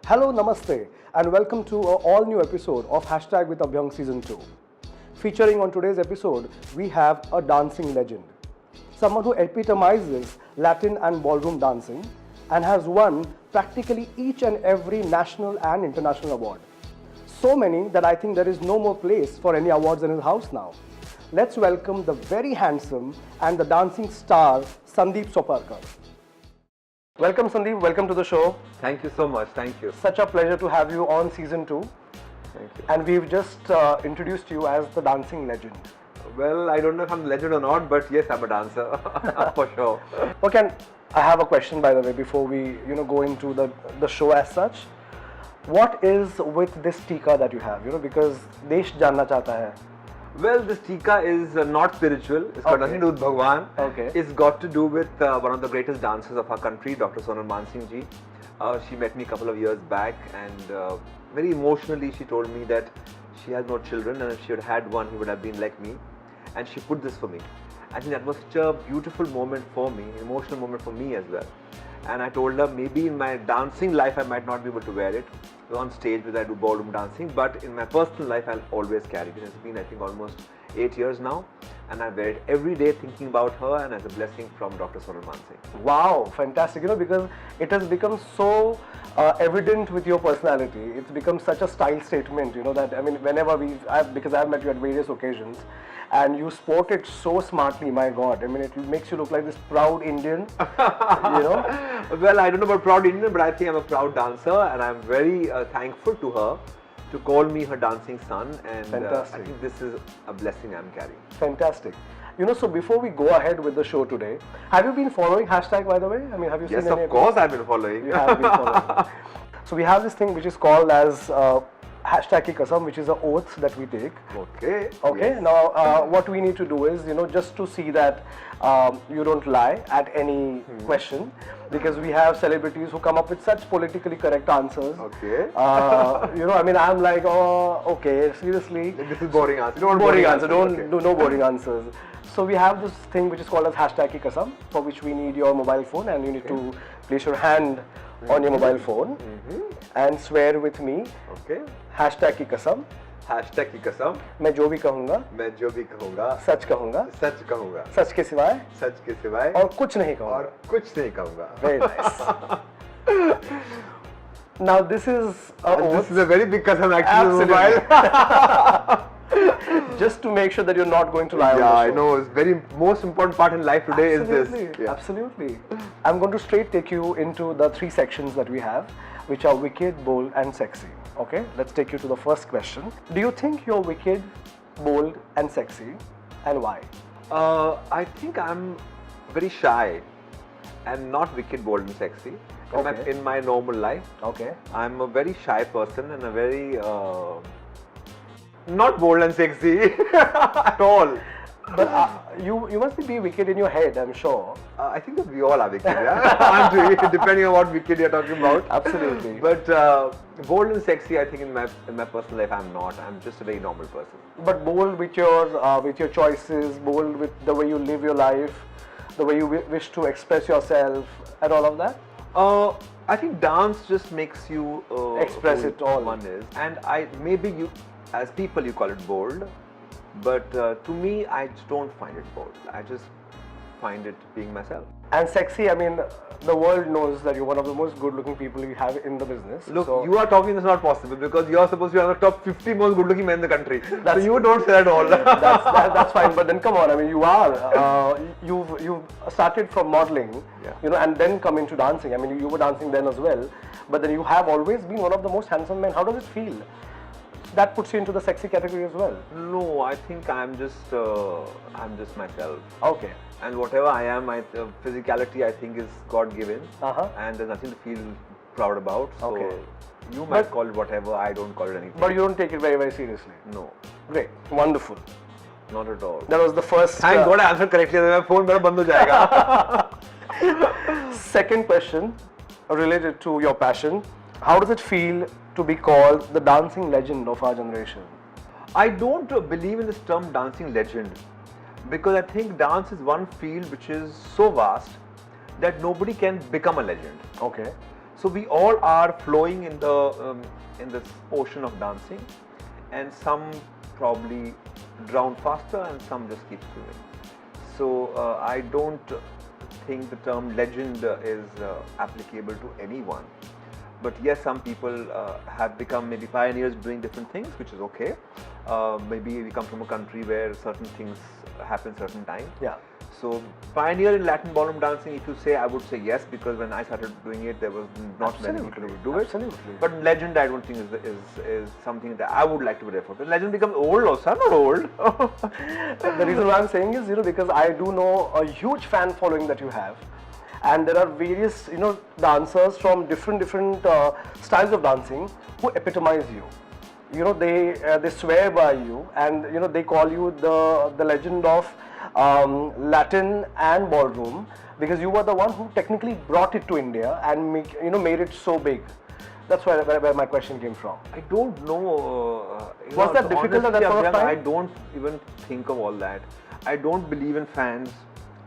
Hello, namaste, and welcome to an all-new episode of Hashtag with Abhyangh Season 2. Featuring on today's episode, we have a dancing legend. Someone who epitomizes Latin and ballroom dancing and has won practically each and every national and international award. So many that I think there is no more place for any awards in his house now. Let's welcome the very handsome and the dancing star, Sandip Soparrkar. Welcome Sandeep, welcome to the show. Thank you so much, thank you. Such a pleasure to have you on season 2. Thank you. And we've just introduced you as the dancing legend. Well, I don't know if I'm a legend or not, but yes, I'm a dancer, for sure. Okay, and I have a question by the way before we go into the show as such. What is with this tika that you have? Because Desh janna chahta hai. Well, this tika is not spiritual. It's got nothing to do with Bhagwan. Okay. It's got to do with one of the greatest dancers of our country, Dr. Sonal Mansingh ji. She met me a couple of years back, and very emotionally she told me that she has no children, and if she had had one, he would have been like me. And she put this for me. I think that was such a beautiful moment for me, an emotional moment for me as well. And I told her maybe in my dancing life I might not be able to wear it on stage because I do ballroom dancing, but in my personal life I'll always carry it. It's been I think almost 8 years now, and I wear it every day thinking about her and as a blessing from Dr. Sonal Mansingh. Wow, fantastic. Because it has become so evident with your personality. It's become such a style statement, that whenever because I've met you at various occasions, and you sport it so smartly, my God. It makes you look like this proud Indian, Well, I don't know about proud Indian, but I think I'm a proud dancer, and I'm very thankful to her to call me her dancing son, and I think this is a blessing I'm carrying. Fantastic. So before we go ahead with the show today, have you been following hashtag by the way? Have you seen any? Yes, of course I've been following. You have been following. So we have this thing which is called as hashtag ki kasam, which is an oath that we take. Okay. Okay. Yes. Now, what we need to do is, just to see that you don't lie at any question, because we have celebrities who come up with such politically correct answers. Okay. I'm like, oh, okay, seriously. This is boring answer. Don't boring answer. Don't okay. do no boring answers. So we have this thing which is called as hashtag ki kasam, for which we need your mobile phone, and you need to place your hand on your mobile phone and swear with me. Okay. hashtag ki kasam. Hashtag की कसम मैं जो भी कहूँगा सच कहूँगा सच के सिवाय और कुछ नहीं कहूँगा. Very nice. Now this is this is a very big kasam actually. Absolutely. Just to make sure that you're not going to lie. Yeah, I know. It's very most important part in life today. Absolutely. Is this. Yeah. Absolutely. I'm going to straight take you into the 3 sections that we have, which are wicked, bold, and sexy. Okay, let's take you to the first question. Do you think you're wicked, bold, and sexy, and why? I think I'm very shy and not wicked, bold, and sexy. In my normal life. Okay. I'm a very shy person and a very not bold and sexy at all. But you must be wicked in your head, I'm sure. I think that we all are wicked, yeah? Depending on what wicked you're talking about. Absolutely. But bold and sexy, I think in my personal life, I'm not. I'm just a very normal person. But bold with your choices, bold with the way you live your life, the way you wish to express yourself, and all of that. I think dance just makes you express it all. One is, and maybe you, as people, you call it bold. But to me, I just don't find it bold. I just find it being myself. And sexy, the world knows that you're one of the most good-looking people we have in the business. Look, you are talking this is not possible because you're supposed to be on the top 50 most good-looking men in the country. So you don't say that all. That's fine. But then come on, you are. You've started from modeling, and then come into dancing. You were dancing then as well. But then you have always been one of the most handsome men. How does it feel? That puts you into the sexy category as well. No, I think I'm just myself. Okay. And whatever I am, my physicality I think is God given, and there's nothing to feel proud about. So you might call it whatever. I don't call it anything. But you don't take it very, very seriously. No. Great. Wonderful. Not at all. That was the first. Thank God I answered correctly. My phone will band ho jayega. Second question, related to your passion. How does it feel to be called the dancing legend of our generation? I don't believe in this term dancing legend because I think dance is one field which is so vast that nobody can become a legend. Okay. So we all are flowing in this ocean of dancing, and some probably drown faster, and some just keep swimming. So I don't think the term legend is applicable to anyone. But yes, some people have become maybe pioneers doing different things, which is okay. Maybe we come from a country where certain things happen certain time. Yeah. So pioneer in Latin ballroom dancing, if you say, I would say yes, because when I started doing it, there was not many people who would do it. Absolutely. But legend, I don't think is something that I would like to be referred to. Legend becomes old also. I'm not old. The reason why I'm saying is, because I do know a huge fan following that you have, and there are various, dancers from different styles of dancing who epitomize you. They swear by you, and they call you the legend of Latin and ballroom, because you were the one who technically brought it to India and made it so big. That's where my question came from. I don't know. Was that difficult at that point of time? I don't even think of all that. I don't believe in fans.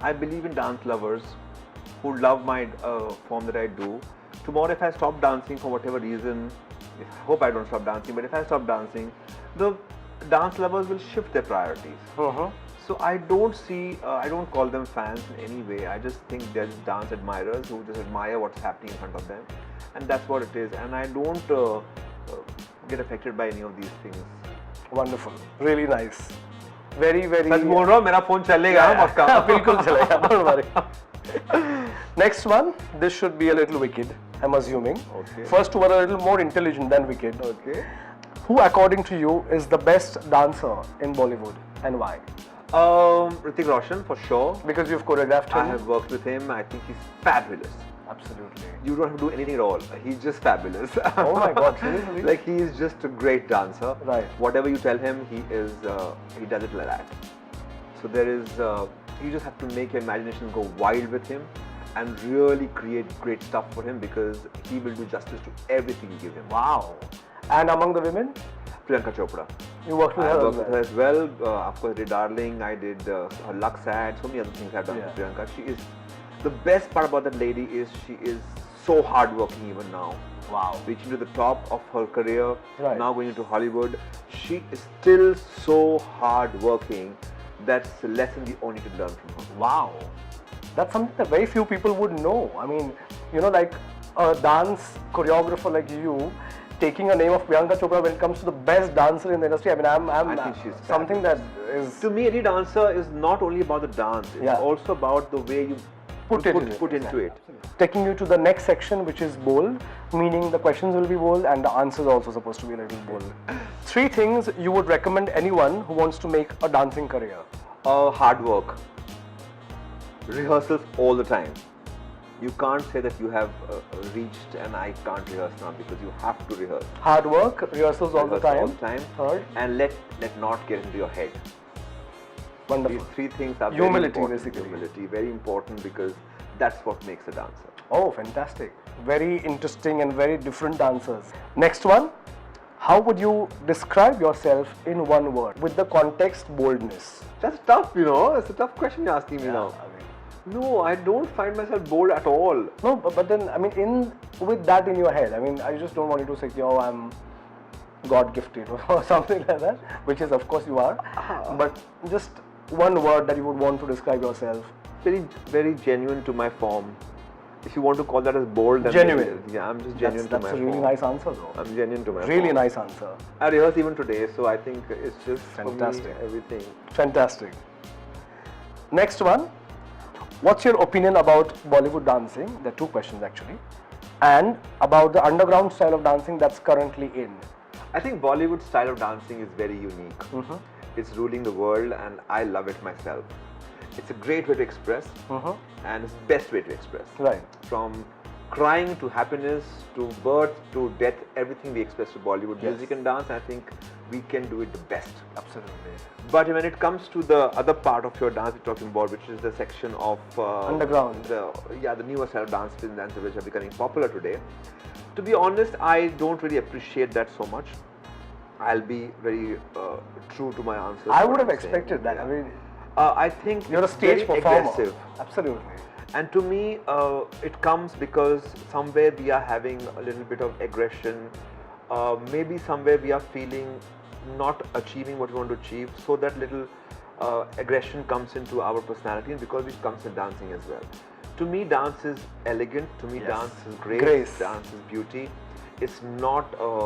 I believe in dance lovers who love my form that I do. Tomorrow, if I stop dancing for whatever reason, I hope I don't stop dancing, but if I stop dancing, the dance lovers will shift their priorities. So I don't call them fans in any way. I just think they're just dance admirers who just admire what's happening in front of them. And that's what it is. And I don't get affected by any of these things. Wonderful. Really nice. Very, very... सच बोल रहा हूँ, मेरा phone चलेगा पक्का. बिल्कुल चलेगा, don't worry. Next one, this should be a little wicked, I'm assuming. Okay. First one a little more intelligent than wicked. Okay. Who, according to you, is the best dancer in Bollywood and why? Hrithik Roshan, for sure. Because you've choreographed him. I have worked with him. I think he's fabulous. Absolutely. You don't have to do anything at all. He's just fabulous. Oh my God, seriously? Like, he's just a great dancer. Right. Whatever you tell him, he does it like that. So there is, you just have to make your imagination go wild with him and really create great stuff for him, because he will do justice to everything you give him. Wow. And among the women? Priyanka Chopra. You worked with I her worked with her as well. Of course, I did Darling. I did her Lux ad. So many other things I've done with Priyanka. She is, the best part about that lady is she is so hardworking even now. Wow. Reaching to the top of her career, Right. now going into Hollywood. She is still so hardworking. That's a lesson we all need to learn from her. Wow. That's something that very few people would know. I mean, like a dance choreographer like you, taking a name of Priyanka Chopra when it comes to the best dancer in the industry. I mean, I think she's something that is... To me, any dancer is not only about the dance, it's also about the way you put into it. Taking you to the next section, which is bold, meaning the questions will be bold and the answers are also supposed to be a little bold. 3 things you would recommend anyone who wants to make a dancing career. Hard work. Rehearsals all the time. You can't say that you have reached and I can't rehearse now, because you have to rehearse. Hard work, rehearsals all the time. Third, and let not get into your head. Wonderful. These 3 things are humility, very important. basically. Humility, very important, because that's what makes a dancer. Oh, fantastic. Very interesting and very different answers. Next one. How would you describe yourself in one word with the context boldness? That's tough, It's a tough question you're asking me now. No, I don't find myself bold at all. No, but then, I mean, with that in your head, I mean, I just don't want you to say, oh, I'm God gifted or something like that, which is, of course, you are. But just one word that you would want to describe yourself. Very, very genuine to my form. If you want to call that as bold, then genuine. Yeah, I'm just genuine to my form. That's a really nice answer, though. I'm genuine to my form. Really nice answer. I rehearse even today, so I think it's just fantastic. For me, everything. Fantastic. Next one. What's your opinion about Bollywood dancing? There are 2 questions actually. And about the underground style of dancing that's currently in. I think Bollywood style of dancing is very unique. It's ruling the world and I love it myself. It's a great way to express and it's the best way to express. Right. From crying to happiness to birth to death, everything we express to Bollywood music and dance, I think we can do it the best. Absolutely. But when it comes to the other part of your dance we're talking about, which is the section of underground, the newer style of dances which are becoming popular today, to be honest, I don't really appreciate that so much. I'll be very true to my answer. I would have expected that. I mean, I think you're a stage performer. Aggressive. Absolutely. And to me, it comes because somewhere we are having a little bit of aggression, maybe somewhere we are feeling not achieving what we want to achieve, so that little aggression comes into our personality, and because it comes in dancing as well. To me, dance is elegant. To me, Yes. dance is grace. Grace. Dance is beauty. It's not.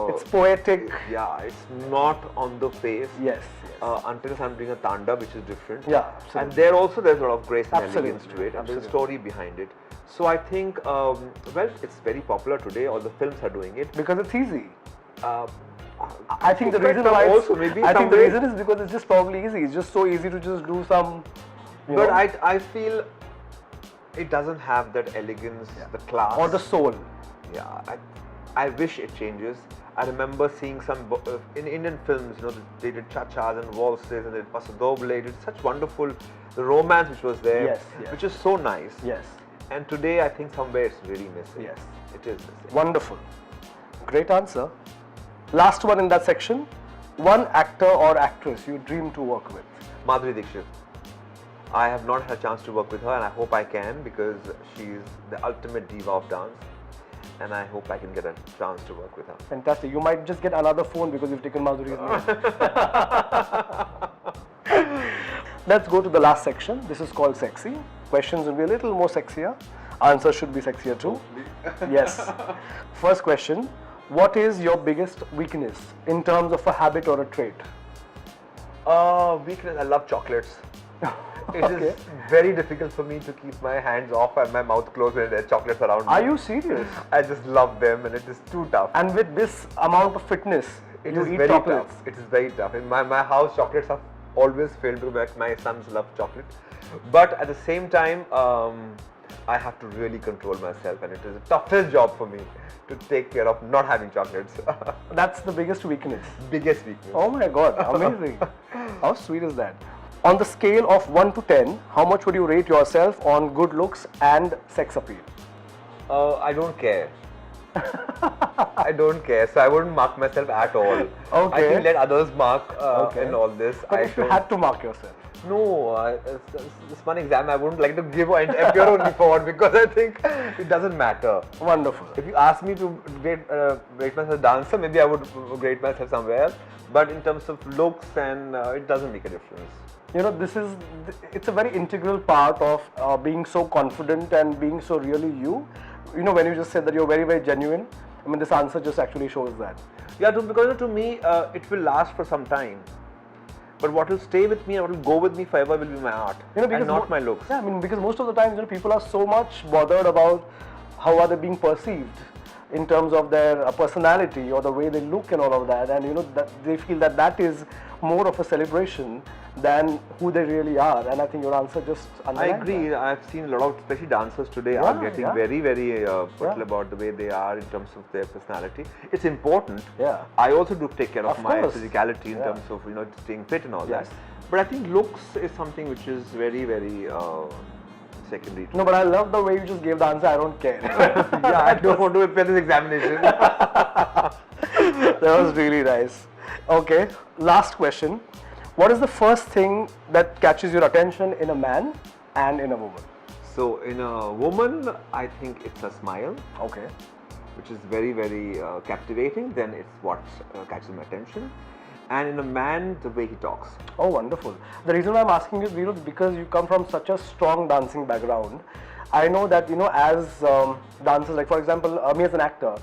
It's poetic. Yeah, it's not on the face. Yes. Until I'm doing a tanda, which is different. Yeah, And absolutely. there's a lot of grace and Absolutely, elegance to it, and there's a absolutely. story behind it. So I think, well, it's very popular today. All the films are doing it. Because it's easy. Uh, I think the But reason why also maybe I think the somewhere- reason is because it's just probably easy. It's just so easy to just do some. but I feel it doesn't have that elegance, the class, or the soul. Yeah, I wish it changes. I remember seeing some in Indian films, they did cha-chas and waltzes and it pasadoble. They did such wonderful, the romance which was there, Yes, yes. which is so nice. Yes. And today I think somewhere it's really missing. Yes. It is missing. Wonderful. Great answer. Last one in that section. One actor or actress you dream to work with. Madhuri Dixit. I have not had a chance to work with her, and I hope I can, because she is the ultimate diva of dance, and I hope I can get a chance to work with her. Fantastic. You might just get another phone because you've taken Madhuri's name. Let's go to the last section. This is called sexy. Questions will be a little more sexier. Answers should be sexier too. Yes. First question. What is your biggest weakness in terms of a habit or a trait? Weakness, I love chocolates. It Okay. is very difficult for me to keep my hands off and my mouth closed when there are chocolates around me. Are you serious? I just love them, and it is too tough. And with this amount of fitness, It you is eat very chocolates. tough. It is very tough. In my house, chocolates are always filled because my sons love chocolate. But at the same time, I have to really control myself, and it is the toughest job for me to take care of not having chocolates. That's the biggest weakness. Biggest weakness. Oh my god, amazing. How sweet is that? On the scale of 1 to 10, how much would you rate yourself on good looks and sex appeal? I don't care. I don't care, so I wouldn't mark myself at all. Okay. I think let others mark Okay. in all this. But I if you don't- had to mark yourself. No, it's one exam I wouldn't like to give and appear only for one, because I think it doesn't matter. Wonderful. If you ask me to rate myself as a dancer, maybe I would rate myself somewhere else. But in terms of looks, and it doesn't make a difference. You know, it's a very integral part of being so confident and being so really you. You know, when you just said that you're very, very genuine, I mean, this answer just actually shows that. Yeah, because to me, it will last for some time. But what will stay with me and what will go with me forever will be my art, You know, because and not my looks. Yeah, I mean, because most of the times, people are so much bothered about how are they being perceived in terms of their personality or the way they look and all of that, and that they feel that is more of a celebration than who they really are. And I think your answer just I underlines agree. that. I've seen a lot of, especially dancers today, Yeah, are getting yeah. very, very particular Yeah. about the way they are in terms of their personality. It's important. Yeah. I also do take care of, Of my course. physicality in Yeah. terms of staying fit and all Yes. that. But I think looks is something which is very, very secondary. No, but I love the way you just gave the answer. I don't care. Yeah, I don't want to appear this examination. That was really nice. Okay, last question. What is the first thing that catches your attention in a man and in a woman? So in a woman, I think it's a smile, Okay. which is very, very captivating. Then it's what catches my attention. And in a man, the way he talks. Oh, wonderful. The reason why I'm asking is, because you come from such a strong dancing background. I know that, as dancers, like for example, me as an actor,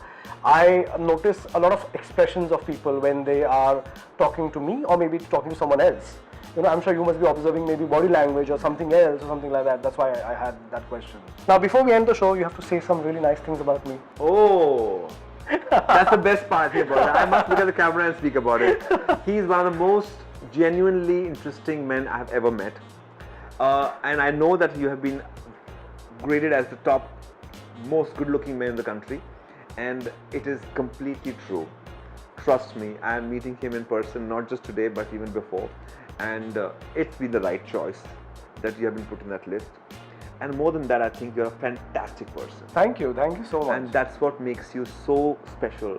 I notice a lot of expressions of people when they are talking to me or maybe talking to someone else. I'm sure you must be observing maybe body language or something else or something like that. That's why I had that question. Now, before we end the show, you have to say some really nice things about me. Oh, that's the best part here about it. I must look at the camera and speak about it. He's one of the most genuinely interesting men I have ever met. And I know that you have been graded as the top most good-looking man in the country. And it is completely true. Trust me, I am meeting him in person, not just today, but even before. And it's been the right choice that you have been put in that list. And more than that, I think you're a fantastic person. Thank you so much. And that's what makes you so special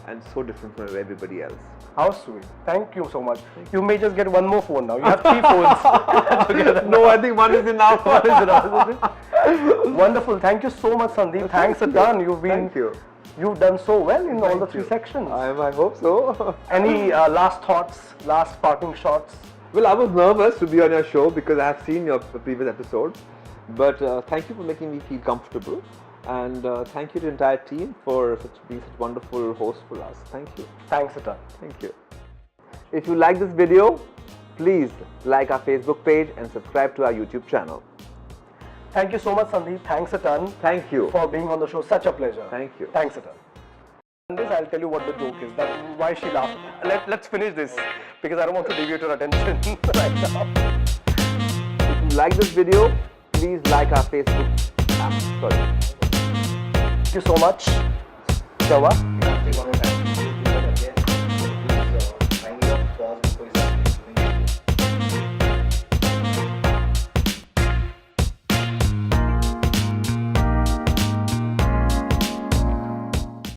and so different from everybody else. How sweet. Thank you so much. You may just get one more phone now. You have 3 phones. No, I think one is enough. One is enough. Wonderful. Thank you so much, Sandip. Thanks a ton. Thank you. You've done so well in all the 3 you. sections. I hope so. Any last thoughts, last parting shots? Well, I was nervous to be on your show because I have seen your previous episodes. But thank you for making me feel comfortable. And thank you to the entire team for being such wonderful hosts for us. Thank you. Thanks a ton. Thank you. If you like this video, please like our Facebook page and subscribe to our YouTube channel. Thank you so much, Sandip. Thanks a ton. Thank you. For being on the show. Such a pleasure. Thank you. Thanks a ton. And this, I'll tell you what the joke is. That why she laughed. Let's finish this because I don't want to deviate your attention right now. If you like this video, please like our Facebook. Sorry. Thank you so much, Shava.